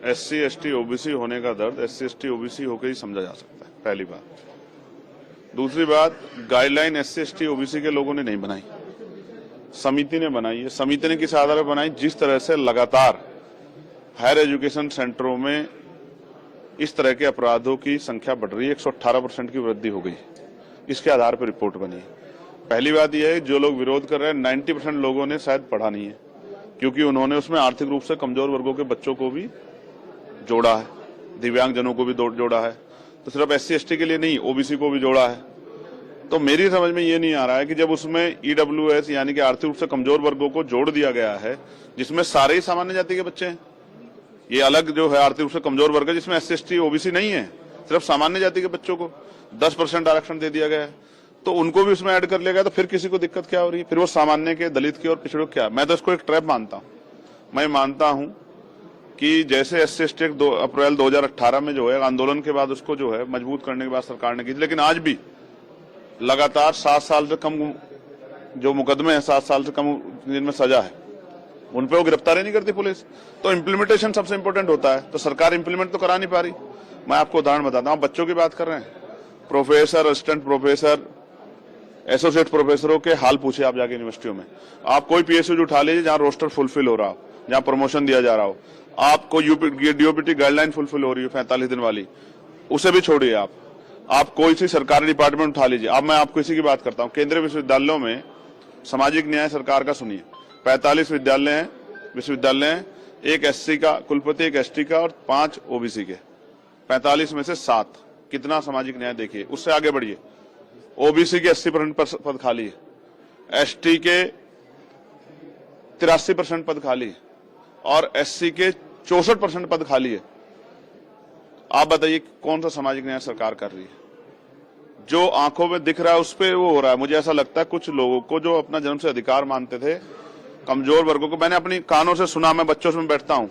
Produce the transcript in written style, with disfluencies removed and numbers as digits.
SC ST OBC होने का दर्द SC ST OBC होकर ही समझा जा सकता है, पहली बात। दूसरी बात, गाइडलाइन SC ST OBC के लोगों ने नहीं बनाई, समिति ने बनाई है। समिति ने किस आधार पर बनाई? जिस तरह से लगातार हायर एजुकेशन सेंटरों में इस तरह के अपराधों की संख्या बढ़ रही है, 118% की वृद्धि हो गई, इसके आधार पर रिपोर्ट बनी है। पहली बात यह है, जो लोग विरोध कर रहे हैं 90% लोगों ने शायद पढ़ा नहीं है, क्योंकि उन्होंने उसमें आर्थिक रूप से कमजोर वर्गों के बच्चों को भी जोड़ा है, दिव्यांगजनों को भी जोड़ा है, तो सिर्फ SC ST के लिए नहीं, OBC को भी जोड़ा है। तो मेरी समझ में ये नहीं आ रहा है कि जब उसमें EWS यानी कि आर्थिक रूप से कमजोर वर्गों को जोड़ दिया गया है, जिसमें सारे ही सामान्य जाति के बच्चे हैं, ये अलग जो है आर्थिक रूप से कमजोर वर्ग है जिसमें SC ST OBC नहीं है, सिर्फ सामान्य जाति के बच्चों को 10% आरक्षण दे दिया गया है, तो उनको भी उसमें ऐड कर लिया गया। तो फिर किसी को दिक्कत क्या हो रही है? फिर वो सामान्य के, दलित के और पिछड़ों क्या? मैं तो इसको एक ट्रैप मानता हूँ। मैं मानता हूँ कि जैसे SC ST 2 अप्रैल 2018 में जो है आंदोलन के बाद उसको जो है मजबूत करने के बाद सरकार ने की, लेकिन आज भी लगातार 7 साल से कम जो मुकदमे हैं, 7 साल से कम जिनमें सजा है, उन पे वो गिरफ्तारी नहीं करती पुलिस। तो इम्प्लीमेंटेशन सबसे इंपॉर्टेंट होता है, तो सरकार इंप्लीमेंट तो करा नहीं पा रही। मैं आपको उदाहरण बताता हूँ, बच्चों की बात कर रहे हैं, प्रोफेसर, असिस्टेंट प्रोफेसर, एसोसिएट प्रोफेसरों के हाल पूछे आप जाके यूनिवर्सिटियों में। आप कोई PSU उठा लीजिए जहां रोस्टर फुलफिल हो रहा हो, जहां प्रमोशन दिया जा रहा हो, आपको DOPT गाइडलाइन फुलफिल हो रही है 45 दिन वाली, उसे भी छोड़िए। आप कोई सी सरकारी डिपार्टमेंट उठा लीजिए। अब मैं आपको इसी की बात करता हूँ, केंद्रीय विश्वविद्यालयों में सामाजिक न्याय सरकार का सुनिए, 45 विश्वविद्यालय हैं, एक SC का कुलपति, एक ST का और 5 OBC के, 45 में से 7। कितना सामाजिक न्याय देखिए। उससे आगे बढ़िए, OBC के 80% पद खाली है, ST के 83% पद खाली है और SC के 64% पद खाली है। आप बताइए कौन सा सामाजिक न्याय सरकार कर रही है? जो आंखों में दिख रहा है उस पर वो हो रहा है। मुझे ऐसा लगता है कुछ लोगों को जो अपना जन्म से अधिकार मानते थे, कमजोर वर्गों को, मैंने अपनी कानों से सुना, मैं बच्चों से बैठता हूं,